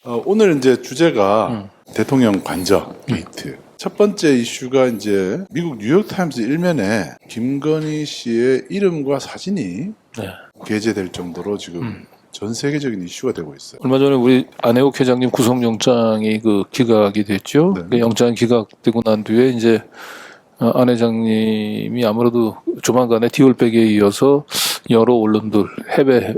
오늘 이제 주제가 대통령 관저 게이트. 첫 번째 이슈가 이제 미국 뉴욕타임스 일면에 김건희 씨의 이름과 사진이 네. 게재될 정도로 지금 전 세계적인 이슈가 되고 있어요. 얼마 전에 우리 안혜옥 회장님 구속영장이 기각이 됐죠. 네. 그 영장이 기각되고 난 뒤에 이제 안 회장님이 아무래도 조만간에 디올백에 이어서 여러 언론들 해외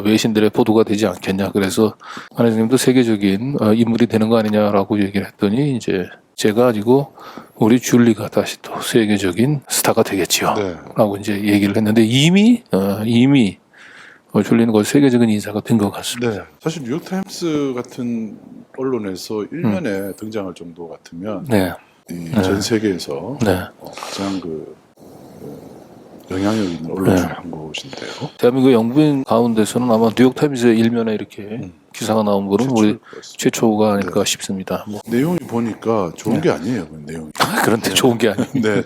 외신들의 보도가 되지 않겠냐. 그래서 안 회장님도 세계적인 인물이 되는 거 아니냐라고 얘기를 했더니 이제 제가 가지고 우리 줄리가 다시 또 세계적인 스타가 되겠지요. 네. 라고 이제 얘기를 했는데 이미 줄리는 거의 세계적인 인사가 된 것 같습니다. 네. 사실 뉴욕타임스 같은 언론에서 일면에 등장할 정도 같으면 네. 전 세계에서 네. 가장 영향력 있는 언론 중에 한 곳인데요. 대한민국 영부인 가운데서는 아마 뉴욕타임즈의 일면에 이렇게 기사가 나온 거는 우리 최초가 아닐까 싶습니다. 뭐. 내용이 보니까 좋은 게 아니에요. 그 내용이. 그런데 좋은 게 아니에요. 네.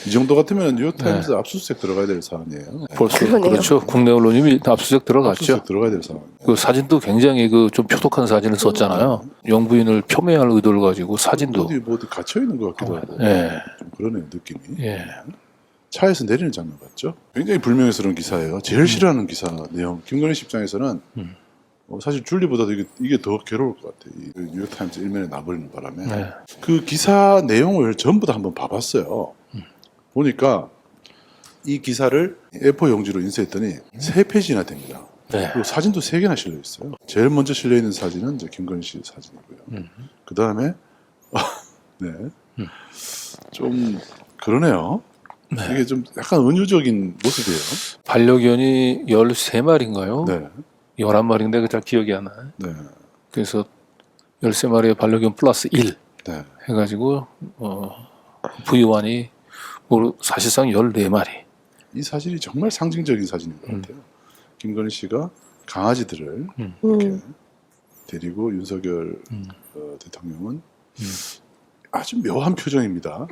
이 정도 같으면 뉴욕타임스 압수수색 들어가야 될 사안이에요. 벌써 그러네요. 그렇죠. 국내 언론이 압수수색 들어갔죠. 압수수색 들어가야 될 사안. 그 사진도 굉장히 좀 표독한 사진을 썼잖아요. 영부인을 폄훼할 의도를 가지고 사진도. 어디 갇혀 있는 것 같기도 하고. 예. 좀 그러네요, 느낌이. 예. 차에서 내리는 장면 같죠? 굉장히 불명예스러운 기사예요. 제일 싫어하는 기사 내용. 김건희 씨 입장에서는 사실 줄리보다도 이게 더 괴로울 것 같아요. 이 뉴욕타임스 일면에 나버리는 바람에. 네. 그 기사 내용을 전부 다 한번 봐봤어요. 보니까 이 기사를 A4 용지로 인쇄했더니 3페이지나 됩니다. 네. 그리고 사진도 3개나 실려 있어요. 제일 먼저 실려 있는 사진은 이제 김건희 씨 사진이고요. 그 다음에 네, 좀 그러네요. 이게 좀 약간 은유적인 모습이에요. 반려견이 13마리인가요? 네, 11마리인데 그 잘 기억이 안 나요. 네, 그래서 13마리의 반려견 플러스 1 네. 해가지고 부유환이 사실상 14마리. 이 사진이 정말 상징적인 사진인 것 같아요. 김건희 씨가 강아지들을 음. 이렇게 데리고 윤석열 대통령은 아주 묘한 표정입니다.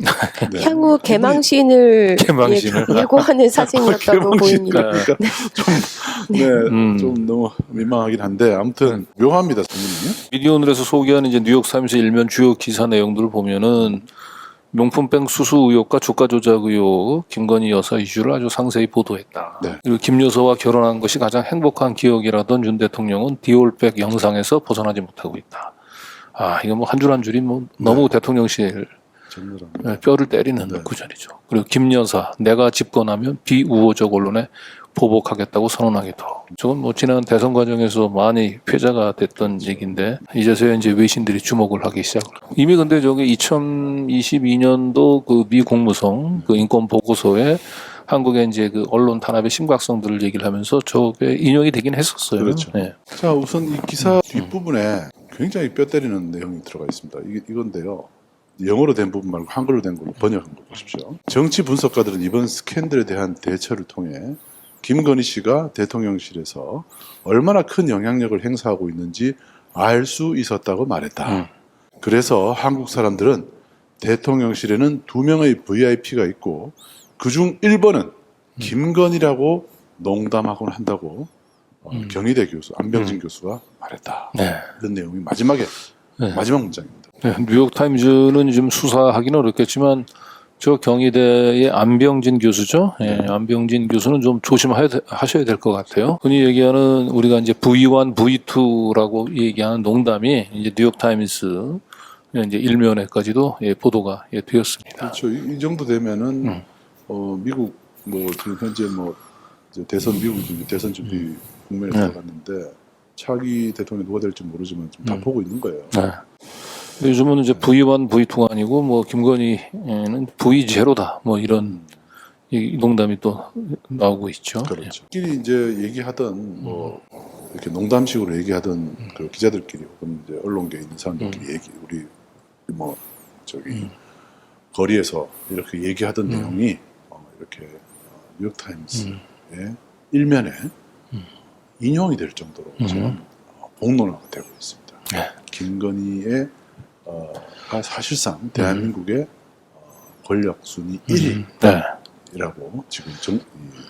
네. 향후 개망신을 개망신을. 예고하는 사진이었다고 보입니다. 그러니까 좀 너무 민망하긴 한데 아무튼 묘합니다, 사진이. 미디어오늘에서 소개하는 이제 뉴욕타임스 일면 주요 기사 내용들을 보면은 명품백 수수 의혹과 주가 조작 의혹, 김건희 여사 이슈를 아주 상세히 보도했다. 네. 그리고 김 여사와 결혼한 것이 가장 행복한 기억이라던 윤 대통령은 디올백 영상에서 벗어나지 못하고 있다. 이거 뭐 한 줄 한 줄이 너무 대통령실 정렬합니다. 뼈를 때리는 구절이죠. 그리고 김 여사, 내가 집권하면 비우호적 언론에 보복하겠다고 선언하기도. 저건 뭐 지난 대선 과정에서 많이 회자가 됐던 얘기인데 이제서야 이제 외신들이 주목을 하기 시작을. 이미 근데 저기 2022년도 그 미 국무성 그 인권 보고서에 한국의 이제 그 언론 탄압의 심각성들을 얘기를 하면서 저게 인용이 되긴 했었어요. 그렇죠. 네. 자, 우선 이 기사 뒷부분에 굉장히 뼈 때리는 내용이 들어가 있습니다. 이건데요. 영어로 된 부분 말고 한글로 된 걸로 번역한 거 보십시오. 정치 분석가들은 이번 스캔들에 대한 대처를 통해 김건희 씨가 대통령실에서 얼마나 큰 영향력을 행사하고 있는지 알 수 있었다고 말했다. 그래서 한국 사람들은 대통령실에는 2명의 VIP가 있고 그중 1번은 김건희라고 농담하곤 한다고 경희대 교수 안병진 교수가 말했다. 네. 이런 내용이 마지막 문장입니다. 네, 뉴욕타임즈는 좀 수사하기는 어렵겠지만 저 경희대의 안병진 교수죠. 예, 안병진 교수는 좀 조심하셔야 될 것 같아요. 흔히 얘기하는 우리가 이제 V1, V2라고 얘기하는 농담이 이제 뉴욕타임스 이제 일면에까지도 보도가 되었습니다. 그렇죠. 이 정도 되면은 미국 뭐 지금 현재 뭐 이제 미국 대선 준비 국면에 들어갔는데 차기 대통령이 누가 될지 모르지만 좀 다 보고 있는 거예요. 네. 요즘은 이제 V1, V2가 아니고 뭐 김건희는 V0다 뭐 이런 농담이 또 나오고 있죠. 그렇죠. 끼리 이제 얘기하던 뭐 이렇게 농담식으로 얘기하던 그 기자들끼리 혹은 이제 언론계에 있는 사람들끼리 우리 뭐 저기 거리에서 이렇게 얘기하던 내용이 이렇게 뉴욕타임스의 일면에 인용이 될 정도로 지금 폭로가 되고 있습니다. 네. 김건희의 사실상 대한민국의 권력 순위 1위라고 지금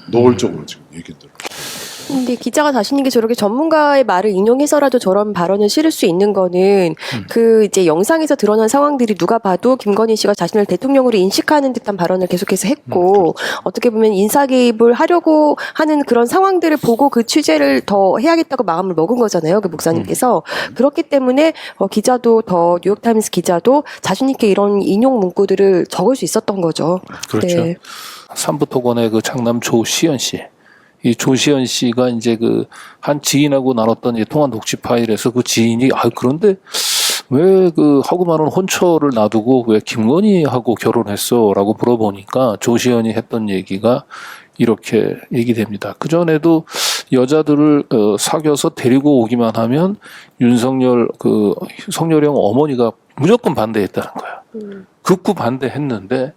노골적으로 지금 얘기들을 하고 있죠. 근데 기자가 자신 있게 저렇게 전문가의 말을 인용해서라도 저런 발언을 실을 수 있는 거는 그 이제 영상에서 드러난 상황들이 누가 봐도 김건희 씨가 자신을 대통령으로 인식하는 듯한 발언을 계속해서 했고 어떻게 보면 인사 개입을 하려고 하는 그런 상황들을 보고 그 취재를 더 해야겠다고 마음을 먹은 거잖아요. 그 목사님께서. 그렇기 때문에 기자도 더 뉴욕타임스 기자도 자신 있게 이런 인용 문구들을 적을 수 있었던 거죠. 그렇죠. 네. 삼부토건의 그 장남 조시연 씨. 이 조시연 씨가 이제 그 한 지인하고 나눴던 이제 통화 녹취 파일에서 그 지인이 그런데 왜 그 하고 많은 혼처를 놔두고 왜 김건희하고 결혼했어라고 물어보니까 조시연이 했던 얘기가 이렇게 얘기됩니다. 그 전에도 여자들을 사귀어서 데리고 오기만 하면 윤석열 그 성렬형 어머니가 무조건 반대했다는 거야. 극구 반대했는데.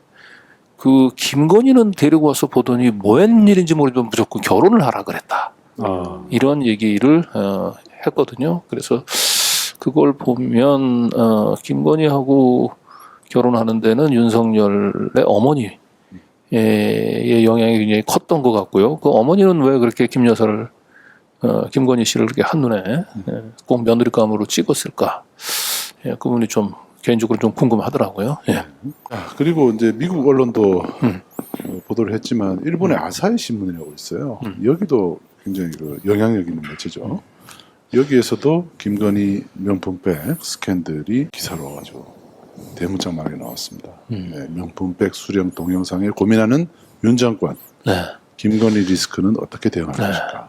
그 김건희는 데리고 와서 보더니 뭐한 일인지 모르지만 무조건 결혼을 하라 그랬다. 이런 얘기를 했거든요. 그래서 그걸 보면 김건희하고 결혼하는 데는 윤석열의 어머니의 영향이 굉장히 컸던 것 같고요. 그 어머니는 왜 그렇게 김 여사를 김건희 씨를 그렇게 한눈에 꼭 며느리감으로 찍었을까? 그 부분이 좀 개인적으로 좀 궁금하더라고요. 예. 그리고 이제 미국 언론도 보도를 했지만 일본의 아사히 신문이라고 있어요. 여기도 굉장히 그 영향력 있는 매체죠. 여기에서도 김건희 명품백 스캔들이 기사로 가지고 대문짝만하게 나왔습니다. 네, 명품백 수령 동영상에 고민하는 윤 장관, 네. 김건희 리스크는 어떻게 대응할 것일까?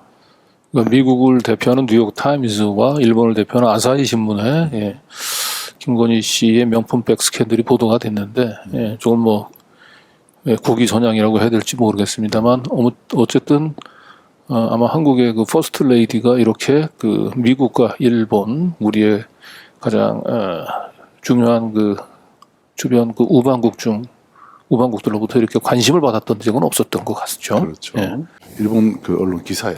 그러니까 미국을 대표하는 뉴욕 타임즈와 일본을 대표하는 아사히 신문에 김건희 씨의 명품백 스캔들이 보도가 됐는데, 조금 국위 선양이라고 해야 될지 모르겠습니다만, 어쨌든, 아마 한국의 그 퍼스트 레이디가 이렇게 그 미국과 일본, 우리의 가장, 중요한 그 주변 그 우방국들로부터 이렇게 관심을 받았던 적은 없었던 것 같죠. 그렇죠. 일본 그 언론 기사에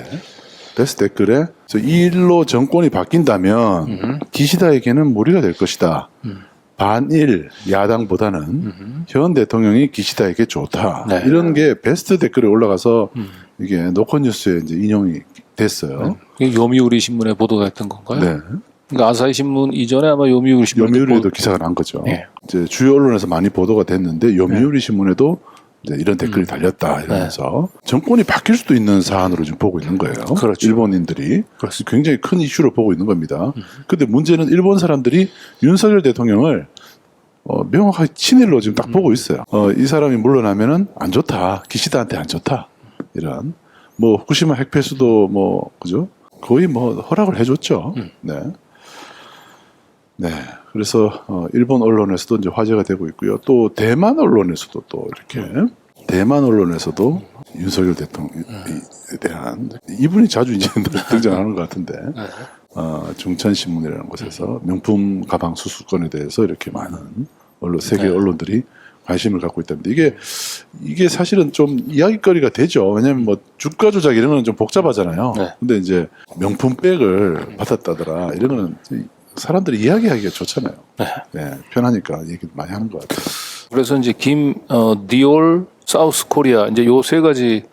베스트 댓글에 이 일로 정권이 바뀐다면 기시다에게는 무리가 될 것이다. 반일 야당보다는 현 대통령이 기시다에게 좋다. 네. 이런 게 베스트 댓글에 올라가서 이게 노컷뉴스에 이제 인용이 됐어요. 이게 요미우리 신문에 보도가 됐던 건가요? 네. 그러니까 아사히 신문 이전에 아마 요미우리 신문에 요미우리에도 기사가 난 거죠. 네. 이제 주요 언론에서 많이 보도가 됐는데 요미우리 신문에도 이제 이런 댓글이 달렸다 이러면서 정권이 바뀔 수도 있는 사안으로 지금 보고 있는 거예요. 그렇죠. 일본인들이 그렇습니다. 굉장히 큰 이슈로 보고 있는 겁니다. 근데 문제는 일본 사람들이 윤석열 대통령을 명확하게 친일로 지금 딱 보고 있어요. 이 사람이 물러나면은 안 좋다. 기시다한테 안 좋다. 이런 뭐 후쿠시마 핵폐수도 뭐 그죠? 거의 뭐 허락을 해줬죠. 네. 네. 그래서 일본 언론에서도 이제 화제가 되고 있고요. 또 대만 언론에서도 또 이렇게 대만 언론에서도 윤석열 대통령에 대한 이분이 자주 이제 등장하는 것 같은데 중천신문이라는 곳에서 명품 가방 수수권에 대해서 이렇게 많은 세계 언론들이 관심을 갖고 있답니다. 이게 사실은 좀 이야기거리가 되죠. 왜냐하면 뭐 주가 조작 이런 건 좀 복잡하잖아요. 네. 근데 이제 명품백을 받았다더라 이런 거는 사람들이 이야기하기가 좋잖아요. 네, 편하니까 얘기 많이 하는 것 같아요. 그래서 이제 디올, 사우스 코리아 이제 요 세 가지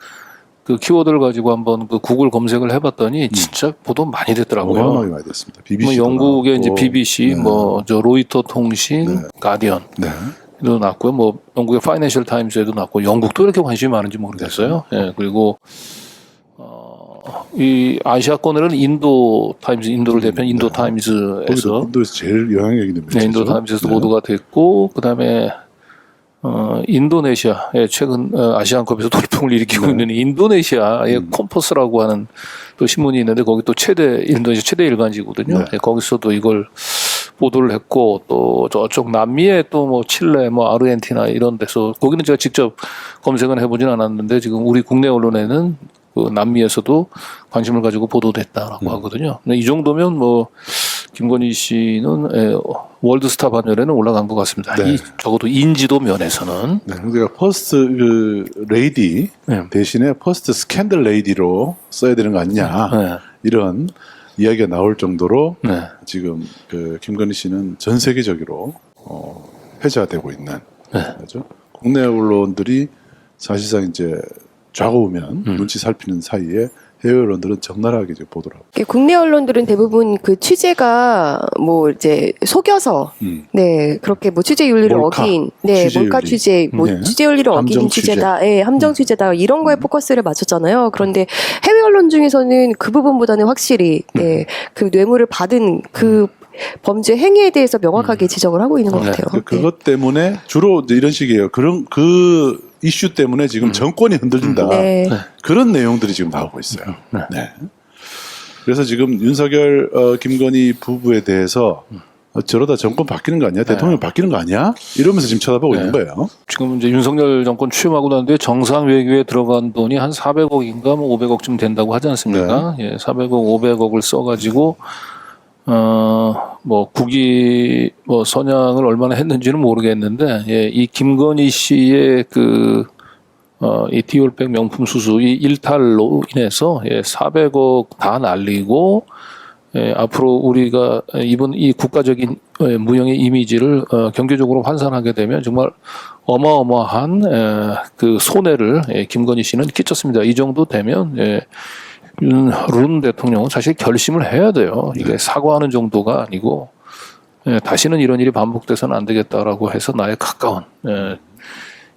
그 키워드를 가지고 한번 그 구글 검색을 해봤더니 진짜 보도 많이 됐더라고요. 어마어마하게 많이 됐습니다. BBC 뭐 영국의 이제 나왔고, BBC, 네. 뭐 저 로이터 통신, 네. 가디언. 네. 도 났고요. 뭐 영국의 파이낸셜 타임즈에도 났고 영국도 이렇게 관심이 많은지 모르겠어요. 예, 그리고 이 아시아권에는 인도 타임즈, 인도를 대표하는 인도 거기도 타임즈에서 인도에서 제일 영향력 있는 매체죠. 네, 인도 타임즈에서 네. 보도가 됐고 그다음에 인도네시아의 최근 아시안컵에서 돌풍을 일으키고 네. 있는 인도네시아의 콤퍼스라고 하는 또 신문이 있는데 거기 또 인도네시아 최대 일간지거든요. 네. 네, 거기서도 이걸 보도를 했고 또 저쪽 남미에 또 뭐 칠레, 뭐 아르헨티나 이런 데서 거기는 제가 직접 검색은 해보진 않았는데 지금 우리 국내 언론에는 그 남미에서도 관심을 가지고 보도됐다라고 하거든요. 근데 이 정도면 뭐 김건희 씨는 월드스타 반열에는 올라간 것 같습니다. 네. 적어도 인지도 면에서는. 네, 그러니까 퍼스트 그 레이디 네. 대신에 퍼스트 스캔들 레이디로 써야 되는 거 아니냐 네. 이런 이야기가 나올 정도로 네. 지금 그 김건희 씨는 전 세계적으로 회자되고 있는 거죠. 국내 언론들이 사실상 이제 좌우면 눈치 살피는 사이에 해외 언론들은 적나라하게 이제 보도를 하고. 국내 언론들은 대부분 그 취재가 뭐 이제 속여서 네 그렇게 뭐 취재 윤리를 몰카, 어긴 네 취재 몰카 윤리. 취재 뭐 네. 취재 윤리를 어기는 함정 취재다 예 함정 취재다 이런 거에 포커스를 맞췄잖아요. 그런데 해외 언론 중에서는 그 부분보다는 확실히 네, 그 뇌물을 받은 그 범죄 행위에 대해서 명확하게 지적을 하고 있는 것 네. 같아요. 그것 때문에 주로 이제 이런 식이에요. 그런 그 이슈 때문에 지금 정권이 흔들린다. 네. 그런 내용들이 지금 나오고 있어요. 네. 그래서 지금 윤석열, 김건희 부부에 대해서 저러다 정권 바뀌는 거 아니야? 대통령 바뀌는 거 아니야? 이러면서 지금 쳐다보고 있는 거예요. 지금 이제 윤석열 정권 취임하고 난 뒤에 정상 외교에 들어간 돈이 한 400억인가 뭐 500억쯤 된다고 하지 않습니까? 예, 400억, 500억을 써가지고 뭐 국위 뭐 선양을 얼마나 했는지는 모르겠는데 예, 이 김건희 씨의 이 디올백 명품 수수 이 일탈로 인해서 예, 400억 다 날리고 예, 앞으로 우리가 이번 이 국가적인 무형의 이미지를 경제적으로 환산하게 되면 정말 어마어마한 그 손해를 김건희 씨는 끼쳤습니다. 이 정도 되면 윤 대통령은 사실 결심을 해야 돼요. 이게 사과하는 정도가 아니고 다시는 이런 일이 반복돼서는 안 되겠다라고 해서 나의 가까운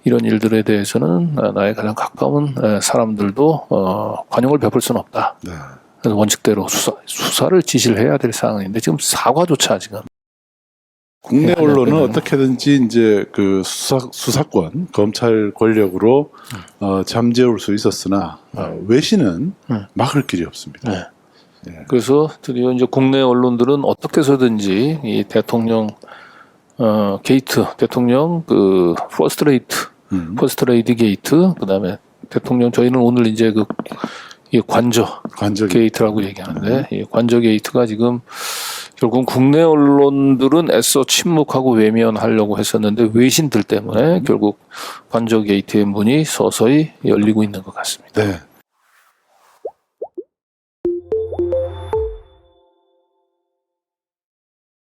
이런 일들에 대해서는 나의 가장 가까운 사람들도 관용을 베풀 수는 없다. 네. 그래서 원칙대로 수사를 지시를 해야 될 상황인데 지금 사과조차 지금 국내 언론은 네. 어떻게든지 이제 그 수사권, 검찰 권력으로 잠재울 수 있었으나 외신은 막을 길이 없습니다. 네. 그래서 드디어 이제 국내 언론들은 어떻게 해서든지 이 대통령 게이트, 대통령 그 퍼스트 레이디 게이트, 그다음에 대통령 저희는 오늘 이제 이 관저 게이트라고 얘기하는데 이 관저 게이트가 지금 결국 국내 언론들은 애써 침묵하고 외면하려고 했었는데 외신들 때문에 결국 관저 게이트의 문이 서서히 열리고 있는 것 같습니다. 네.